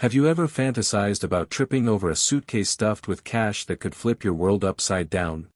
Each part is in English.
Have you ever fantasized about tripping over a suitcase stuffed with cash that could flip your world upside down?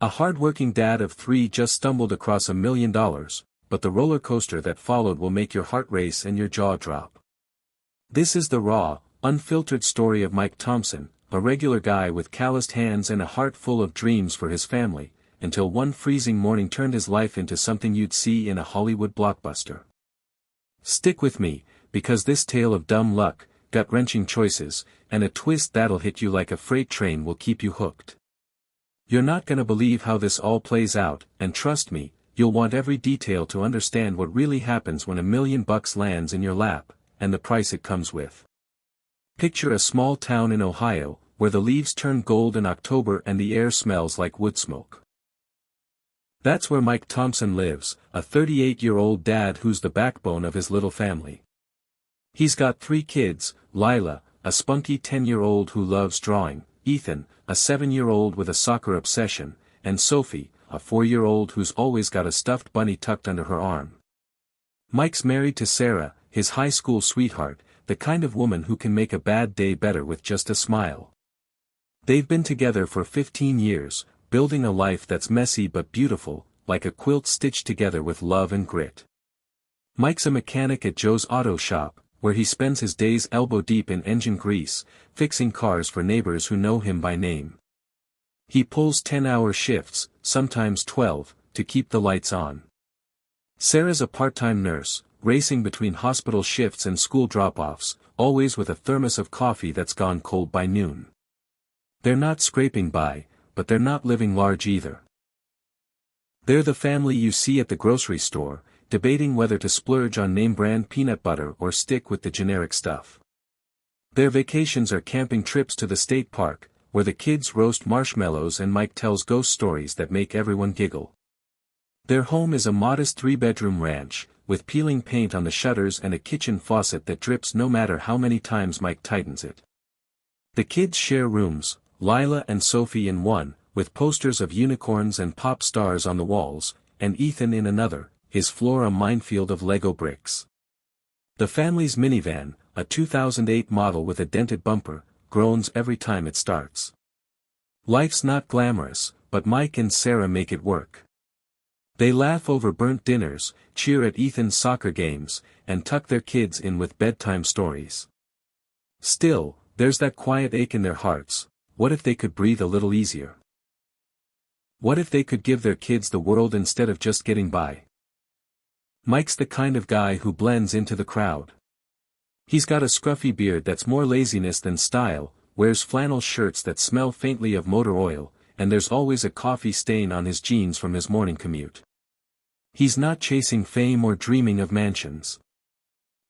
A hard-working dad of 3 just stumbled across $1 million, but the roller coaster that followed will make your heart race and your jaw drop. This is the raw, unfiltered story of Mike Thompson, a regular guy with calloused hands and a heart full of dreams for his family, until one freezing morning turned his life into something you'd see in a Hollywood blockbuster. Stick with me, because this tale of dumb luck, gut-wrenching choices, and a twist that'll hit you like a freight train will keep you hooked. You're not gonna believe how this all plays out, and trust me, you'll want every detail to understand what really happens when $1 million lands in your lap, and the price it comes with. Picture a small town in Ohio, where the leaves turn gold in October and the air smells like wood smoke. That's where Mike Thompson lives, a 38-year-old dad who's the backbone of his little family. He's got 3 kids, Lila, a spunky 10-year-old who loves drawing, Ethan, a 7-year-old with a soccer obsession, and Sophie, a 4-year-old who's always got a stuffed bunny tucked under her arm. Mike's married to Sarah, his high school sweetheart, the kind of woman who can make a bad day better with just a smile. They've been together for 15 years, building a life that's messy but beautiful, like a quilt stitched together with love and grit. Mike's a mechanic at Joe's auto shop, where he spends his days elbow-deep in engine grease, fixing cars for neighbors who know him by name. He pulls 10-hour shifts, sometimes 12, to keep the lights on. Sarah's a part-time nurse, racing between hospital shifts and school drop-offs, always with a thermos of coffee that's gone cold by noon. They're not scraping by, but they're not living large either. They're the family you see at the grocery store, debating whether to splurge on name-brand peanut butter or stick with the generic stuff. Their vacations are camping trips to the state park, where the kids roast marshmallows and Mike tells ghost stories that make everyone giggle. Their home is a modest 3-bedroom ranch, with peeling paint on the shutters and a kitchen faucet that drips no matter how many times Mike tightens it. The kids share rooms, Lila and Sophie in one, with posters of unicorns and pop stars on the walls, and Ethan in another, his floor a minefield of Lego bricks. The family's minivan, a 2008 model with a dented bumper, groans every time it starts. Life's not glamorous, but Mike and Sarah make it work. They laugh over burnt dinners, cheer at Ethan's soccer games, and tuck their kids in with bedtime stories. Still, there's that quiet ache in their hearts. What if they could breathe a little easier? What if they could give their kids the world instead of just getting by? Mike's the kind of guy who blends into the crowd. He's got a scruffy beard that's more laziness than style, wears flannel shirts that smell faintly of motor oil, and there's always a coffee stain on his jeans from his morning commute. He's not chasing fame or dreaming of mansions.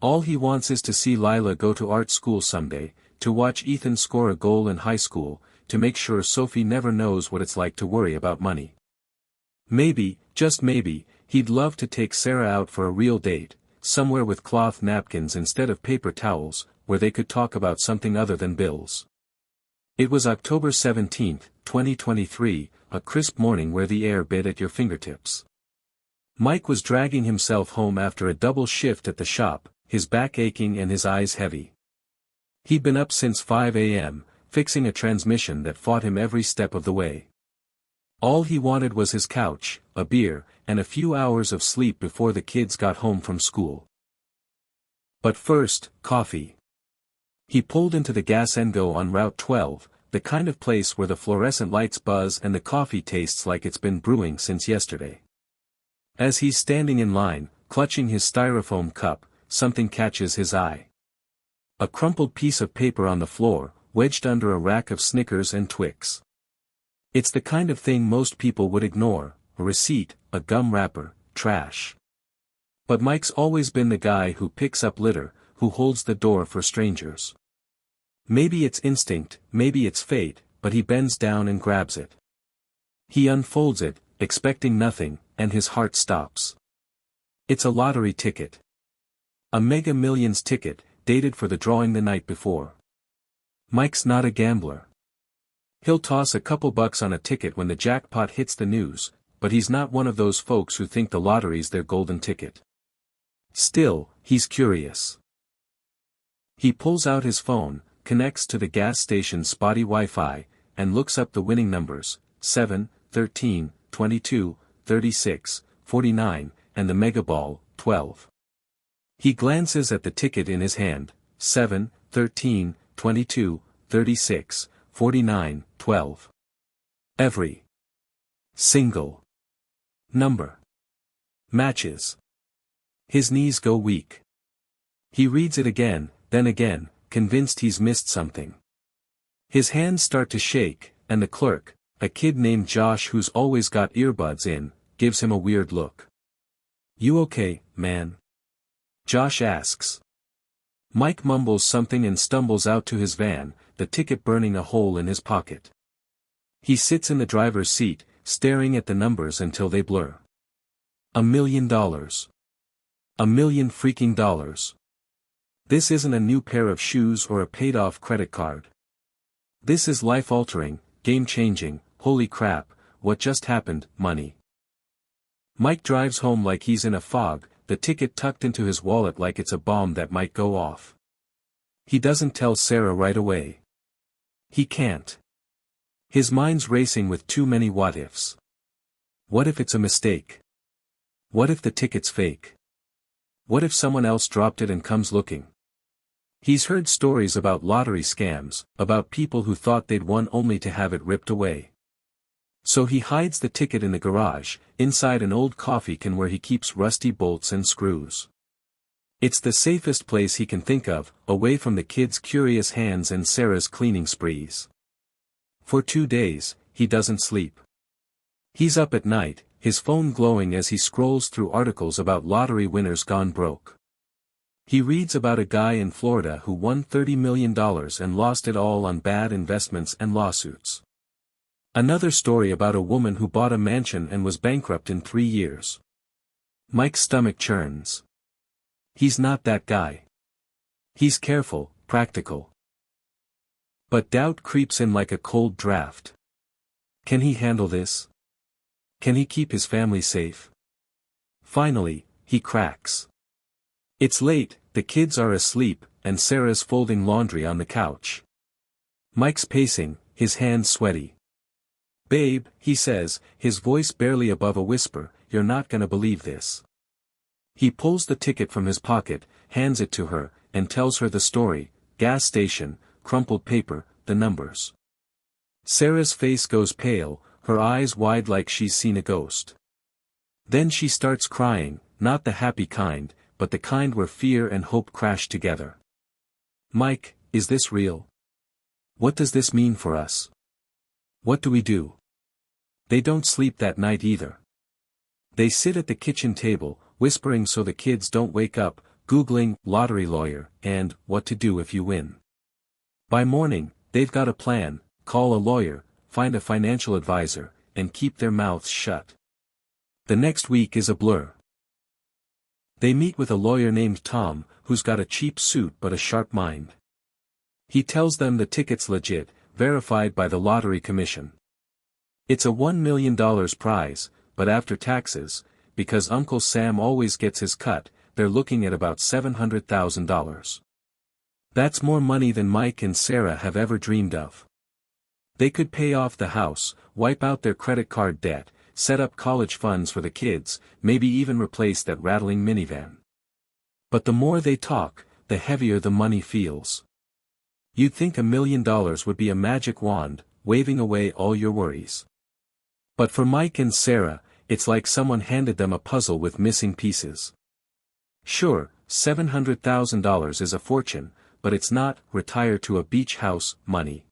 All he wants is to see Lila go to art school someday, to watch Ethan score a goal in high school, to make sure Sophie never knows what it's like to worry about money. Maybe, just maybe, he'd love to take Sarah out for a real date, somewhere with cloth napkins instead of paper towels, where they could talk about something other than bills. It was October 17, 2023, a crisp morning where the air bit at your fingertips. Mike was dragging himself home after a double shift at the shop, his back aching and his eyes heavy. He'd been up since 5 a.m., fixing a transmission that fought him every step of the way. All he wanted was his couch, a beer, and a few hours of sleep before the kids got home from school. But first, coffee. He pulled into the Gas & Go on Route 12, the kind of place where the fluorescent lights buzz and the coffee tastes like it's been brewing since yesterday. As he's standing in line, clutching his styrofoam cup, something catches his eye. A crumpled piece of paper on the floor, wedged under a rack of Snickers and Twix. It's the kind of thing most people would ignore, a receipt, a gum wrapper, trash. But Mike's always been the guy who picks up litter, who holds the door for strangers. Maybe it's instinct, maybe it's fate, but he bends down and grabs it. He unfolds it, expecting nothing, and his heart stops. It's a lottery ticket. A Mega Millions ticket, dated for the drawing the night before. Mike's not a gambler. He'll toss a couple bucks on a ticket when the jackpot hits the news, but he's not one of those folks who think the lottery's their golden ticket. Still, he's curious. He pulls out his phone, connects to the gas station's spotty Wi-Fi, and looks up the winning numbers, 7, 13, 22, 36, 49, and the mega ball, 12. He glances at the ticket in his hand, 7, 13, 22, 36, 49, 12. Every single number matches. His knees go weak. He reads it again, then again, convinced he's missed something. His hands start to shake, and the clerk, a kid named Josh who's always got earbuds in, gives him a weird look. "You okay, man?" Josh asks. Mike mumbles something and stumbles out to his van, the ticket burning a hole in his pocket. He sits in the driver's seat, staring at the numbers until they blur. $1 million. $1 million freaking dollars. This isn't a new pair of shoes or a paid-off credit card. This is life-altering, game-changing, holy crap, what just happened, money. Mike drives home like he's in a fog, the ticket tucked into his wallet like it's a bomb that might go off. He doesn't tell Sarah right away. He can't. His mind's racing with too many what-ifs. What if it's a mistake? What if the ticket's fake? What if someone else dropped it and comes looking? He's heard stories about lottery scams, about people who thought they'd won only to have it ripped away. So he hides the ticket in the garage, inside an old coffee can where he keeps rusty bolts and screws. It's the safest place he can think of, away from the kids' curious hands and Sarah's cleaning sprees. For 2 days, he doesn't sleep. He's up at night, his phone glowing as he scrolls through articles about lottery winners gone broke. He reads about a guy in Florida who won $30 million and lost it all on bad investments and lawsuits. Another story about a woman who bought a mansion and was bankrupt in 3 years. Mike's stomach churns. He's not that guy. He's careful, practical. But doubt creeps in like a cold draft. Can he handle this? Can he keep his family safe? Finally, he cracks. It's late, the kids are asleep, and Sarah's folding laundry on the couch. Mike's pacing, his hands sweaty. "Babe," he says, his voice barely above a whisper, "you're not gonna believe this." He pulls the ticket from his pocket, hands it to her, and tells her the story, gas station, crumpled paper, the numbers. Sarah's face goes pale, her eyes wide like she's seen a ghost. Then she starts crying, not the happy kind, but the kind where fear and hope crash together. "Mike, is this real? What does this mean for us? What do we do?" They don't sleep that night either. They sit at the kitchen table, whispering so the kids don't wake up, Googling lottery lawyer and what to do if you win. By morning, they've got a plan: call a lawyer, find a financial advisor, and keep their mouths shut. The next week is a blur. They meet with a lawyer named Tom, who's got a cheap suit but a sharp mind. He tells them the ticket's legit, verified by the Lottery Commission. It's a $1 million prize, but after taxes, because Uncle Sam always gets his cut, they're looking at about $700,000. That's more money than Mike and Sarah have ever dreamed of. They could pay off the house, wipe out their credit card debt, set up college funds for the kids, maybe even replace that rattling minivan. But the more they talk, the heavier the money feels. You'd think $1 million would be a magic wand, waving away all your worries. But for Mike and Sarah, it's like someone handed them a puzzle with missing pieces. Sure, $700,000 is a fortune, but it's not retire to a beach house money.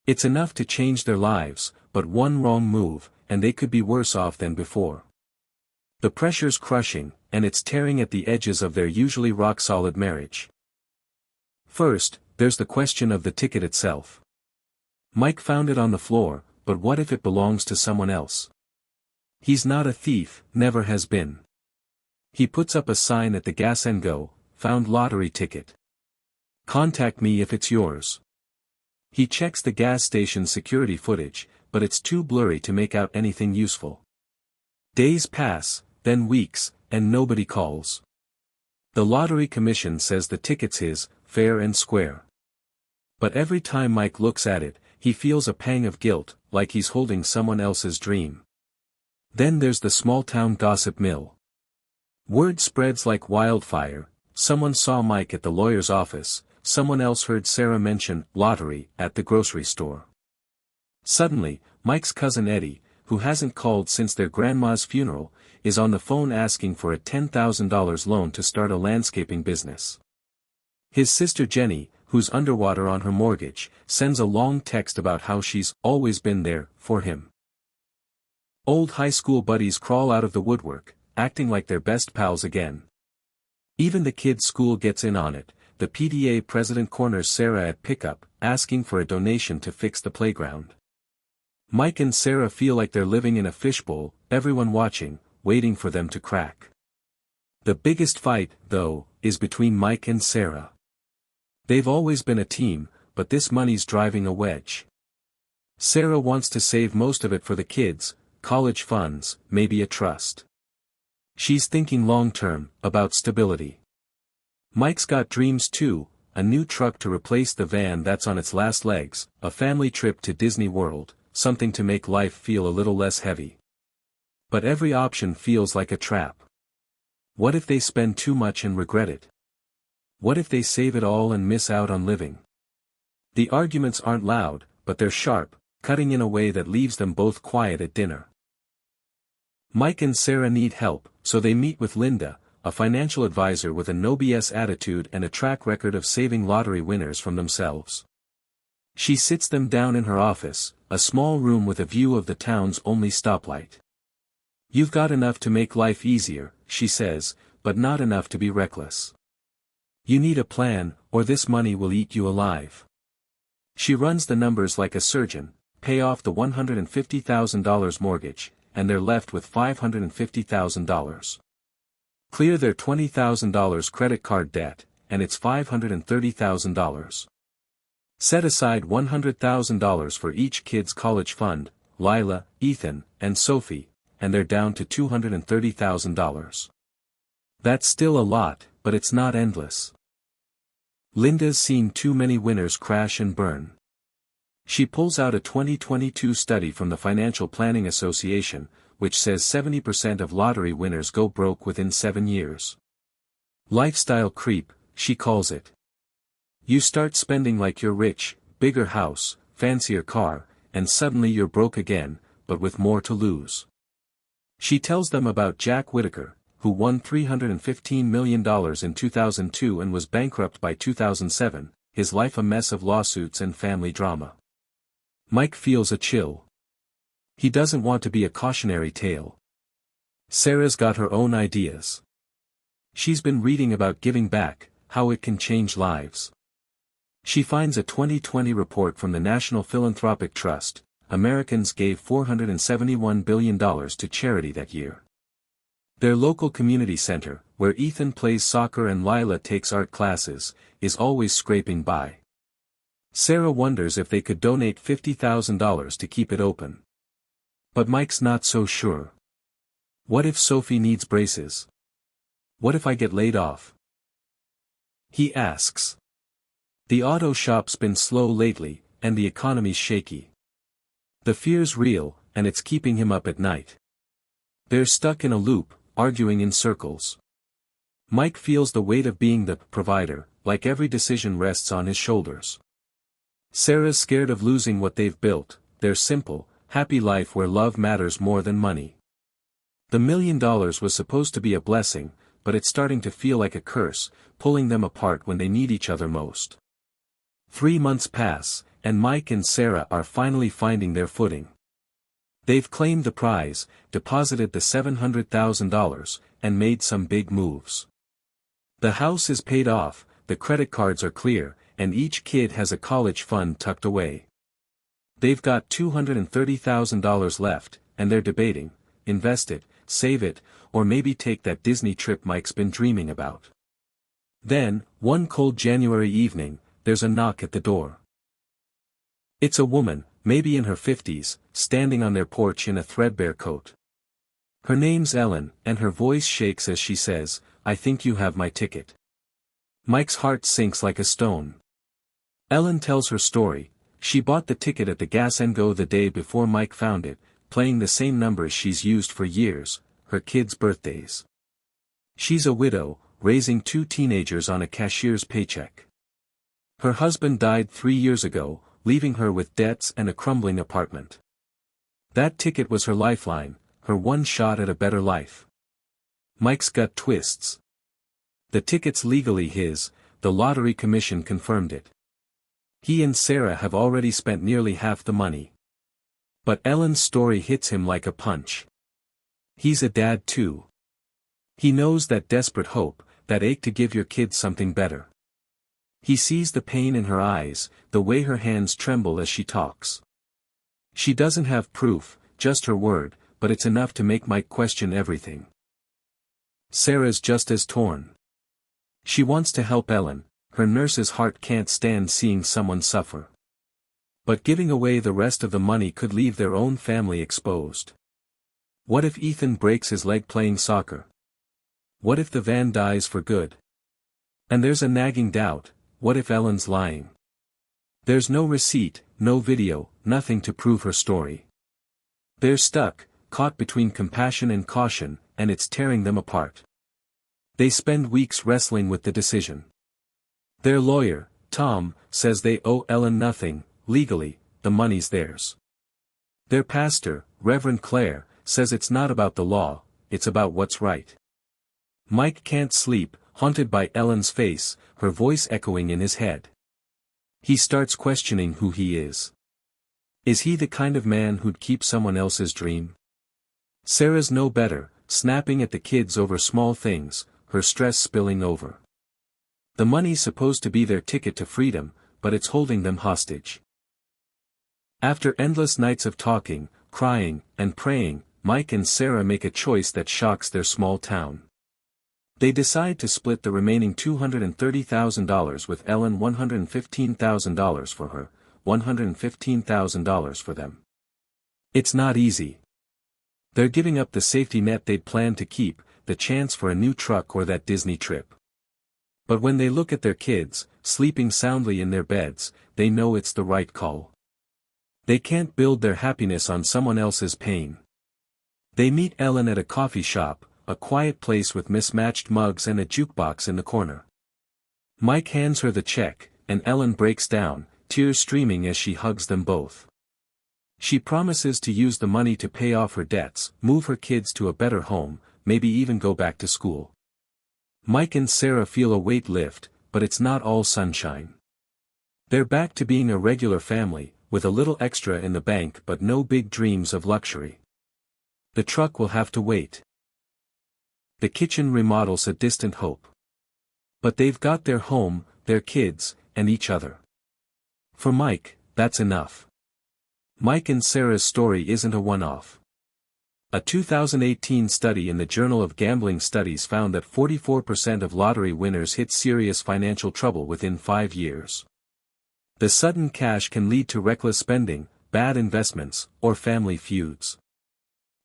It's enough to change their lives, but one wrong move, and they could be worse off than before. The pressure's crushing, and it's tearing at the edges of their usually rock-solid marriage. First, there's the question of the ticket itself. Mike found it on the floor, but what if it belongs to someone else? He's not a thief, never has been. He puts up a sign at the gas and go, "Found lottery ticket. Contact me if it's yours." He checks the gas station security footage, but it's too blurry to make out anything useful. Days pass, then weeks, and nobody calls. The Lottery Commission says the ticket's his, fair and square. But every time Mike looks at it, he feels a pang of guilt, like he's holding someone else's dream. Then there's the small-town gossip mill. Word spreads like wildfire. Someone saw Mike at the lawyer's office, someone else heard Sarah mention lottery at the grocery store. Suddenly, Mike's cousin Eddie, who hasn't called since their grandma's funeral, is on the phone asking for a $10,000 loan to start a landscaping business. His sister Jenny, who's underwater on her mortgage, sends a long text about how she's always been there for him. Old high school buddies crawl out of the woodwork, acting like they're best pals again. Even the kids' school gets in on it. The PTA president corners Sarah at pickup, asking for a donation to fix the playground. Mike and Sarah feel like they're living in a fishbowl, everyone watching, waiting for them to crack. The biggest fight, though, is between Mike and Sarah. They've always been a team, but this money's driving a wedge. Sarah wants to save most of it for the kids, college funds, maybe a trust. She's thinking long-term, about stability. Mike's got dreams too, a new truck to replace the van that's on its last legs, a family trip to Disney World, something to make life feel a little less heavy. But every option feels like a trap. What if they spend too much and regret it? What if they save it all and miss out on living? The arguments aren't loud, but they're sharp, cutting in a way that leaves them both quiet at dinner. Mike and Sarah need help, so they meet with Linda, a financial advisor with a no-BS attitude and a track record of saving lottery winners from themselves. She sits them down in her office, a small room with a view of the town's only stoplight. "You've got enough to make life easier," she says, "but not enough to be reckless. You need a plan, or this money will eat you alive." She runs the numbers like a surgeon, pay off the $150,000 mortgage, and they're left with $550,000. Clear their $20,000 credit card debt, and it's $530,000. Set aside $100,000 for each kid's college fund, Lila, Ethan, and Sophie, and they're down to $230,000. That's still a lot, but it's not endless. Linda's seen too many winners crash and burn. She pulls out a 2022 study from the Financial Planning Association, which says 70% of lottery winners go broke within 7 years. Lifestyle creep, she calls it. You start spending like you're rich, bigger house, fancier car, and suddenly you're broke again, but with more to lose. She tells them about Jack Whitaker, who won $315 million in 2002 and was bankrupt by 2007, his life a mess of lawsuits and family drama. Mike feels a chill. He doesn't want to be a cautionary tale. Sarah's got her own ideas. She's been reading about giving back, how it can change lives. She finds a 2020 report from the National Philanthropic Trust. Americans gave $471 billion to charity that year. Their local community center, where Ethan plays soccer and Lila takes art classes, is always scraping by. Sarah wonders if they could donate $50,000 to keep it open. But Mike's not so sure. What if Sophie needs braces? What if I get laid off? He asks. The auto shop's been slow lately, and the economy's shaky. The fear's real, and it's keeping him up at night. They're stuck in a loop, arguing in circles. Mike feels the weight of being the provider, like every decision rests on his shoulders. Sarah's scared of losing what they've built, their simple, happy life where love matters more than money. The $1 million was supposed to be a blessing, but it's starting to feel like a curse, pulling them apart when they need each other most. 3 months pass, and Mike and Sarah are finally finding their footing. They've claimed the prize, deposited the $700,000, and made some big moves. The house is paid off, the credit cards are clear, and each kid has a college fund tucked away. They've got $230,000 left, and they're debating, invest it, save it, or maybe take that Disney trip Mike's been dreaming about. Then, one cold January evening, there's a knock at the door. It's a woman, maybe in her 50s, standing on their porch in a threadbare coat. Her name's Ellen, and her voice shakes as she says, "I think you have my ticket." Mike's heart sinks like a stone. Ellen tells her story. She bought the ticket at the gas and go the day before Mike found it, playing the same numbers she's used for years, her kids' birthdays. She's a widow, raising 2 teenagers on a cashier's paycheck. Her husband died 3 years ago, leaving her with debts and a crumbling apartment. That ticket was her lifeline, her one shot at a better life. Mike's gut twists. The ticket's legally his, the lottery commission confirmed it. He and Sarah have already spent nearly half the money. But Ellen's story hits him like a punch. He's a dad too. He knows that desperate hope, that ache to give your kids something better. He sees the pain in her eyes, the way her hands tremble as she talks. She doesn't have proof, just her word, but it's enough to make Mike question everything. Sarah's just as torn. She wants to help Ellen, her nurse's heart can't stand seeing someone suffer. But giving away the rest of the money could leave their own family exposed. What if Ethan breaks his leg playing soccer? What if the van dies for good? And there's a nagging doubt, what if Ellen's lying? There's no receipt, no video, nothing to prove her story. They're stuck, caught between compassion and caution, and it's tearing them apart. They spend weeks wrestling with the decision. Their lawyer, Tom, says they owe Ellen nothing, legally, the money's theirs. Their pastor, Reverend Claire, says it's not about the law, it's about what's right. Mike can't sleep, haunted by Ellen's face, her voice echoing in his head. He starts questioning who he is. Is he the kind of man who'd keep someone else's dream? Sarah's no better, snapping at the kids over small things, her stress spilling over. The money's supposed to be their ticket to freedom, but it's holding them hostage. After endless nights of talking, crying, and praying, Mike and Sarah make a choice that shocks their small town. They decide to split the remaining $230,000 with Ellen, $115,000 for her, $115,000 for them. It's not easy. They're giving up the safety net they'd planned to keep, the chance for a new truck or that Disney trip. But when they look at their kids, sleeping soundly in their beds, they know it's the right call. They can't build their happiness on someone else's pain. They meet Ellen at a coffee shop, a quiet place with mismatched mugs and a jukebox in the corner. Mike hands her the check, and Ellen breaks down, tears streaming as she hugs them both. She promises to use the money to pay off her debts, move her kids to a better home, maybe even go back to school. Mike and Sarah feel a weight lift, but it's not all sunshine. They're back to being a regular family, with a little extra in the bank but no big dreams of luxury. The truck will have to wait. The kitchen remodels a distant hope. But they've got their home, their kids, and each other. For Mike, that's enough. Mike and Sarah's story isn't a one-off. A 2018 study in the Journal of Gambling Studies found that 44% of lottery winners hit serious financial trouble within 5 years. The sudden cash can lead to reckless spending, bad investments, or family feuds.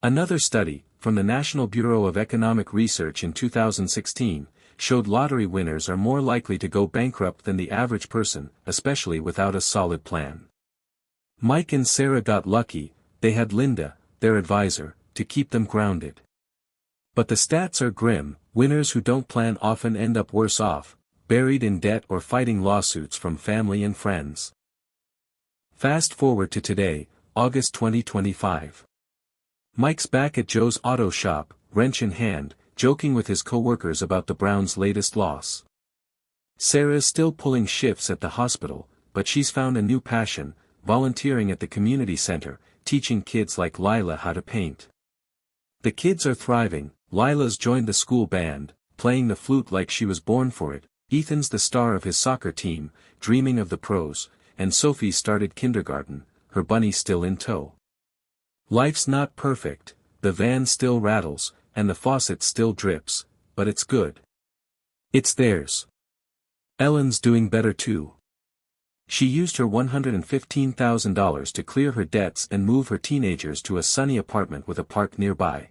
Another study, from the National Bureau of Economic Research in 2016, showed lottery winners are more likely to go bankrupt than the average person, especially without a solid plan. Mike and Sarah got lucky, they had Linda, their advisor, to keep them grounded. But the stats are grim, winners who don't plan often end up worse off, buried in debt or fighting lawsuits from family and friends. Fast forward to today, August 2025. Mike's back at Joe's auto shop, wrench in hand, joking with his co-workers about the Browns' latest loss. Sarah's still pulling shifts at the hospital, but she's found a new passion, volunteering at the community center, teaching kids like Lila how to paint. The kids are thriving. Lila's joined the school band, playing the flute like she was born for it. Ethan's the star of his soccer team, dreaming of the pros, and Sophie started kindergarten, her bunny still in tow. Life's not perfect, the van still rattles, and the faucet still drips, but it's good. It's theirs. Ellen's doing better too. She used her $115,000 to clear her debts and move her teenagers to a sunny apartment with a park nearby.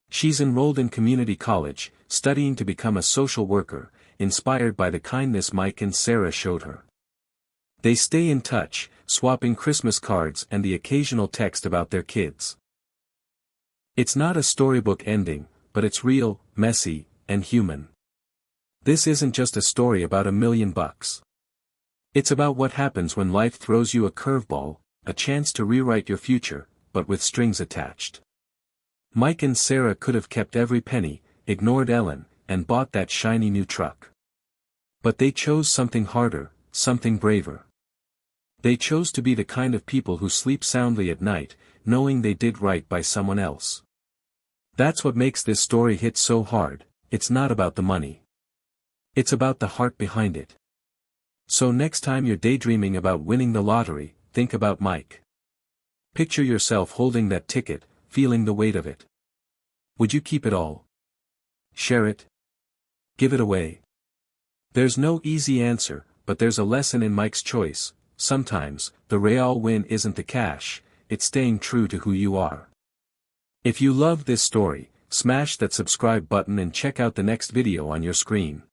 She's enrolled in community college, studying to become a social worker, inspired by the kindness Mike and Sarah showed her. They stay in touch, swapping Christmas cards and the occasional text about their kids. It's not a storybook ending, but it's real, messy, and human. This isn't just a story about $1 million. It's about what happens when life throws you a curveball, a chance to rewrite your future, but with strings attached. Mike and Sarah could have kept every penny, ignored Ellen, and bought that shiny new truck. But they chose something harder, something braver. They chose to be the kind of people who sleep soundly at night, knowing they did right by someone else. That's what makes this story hit so hard. It's not about the money. It's about the heart behind it. So next time you're daydreaming about winning the lottery, think about Mike. Picture yourself holding that ticket, feeling the weight of it. Would you keep it all? Share it? Give it away? There's no easy answer, but there's a lesson in Mike's choice. Sometimes, the real win isn't the cash, it's staying true to who you are. If you loved this story, smash that subscribe button and check out the next video on your screen.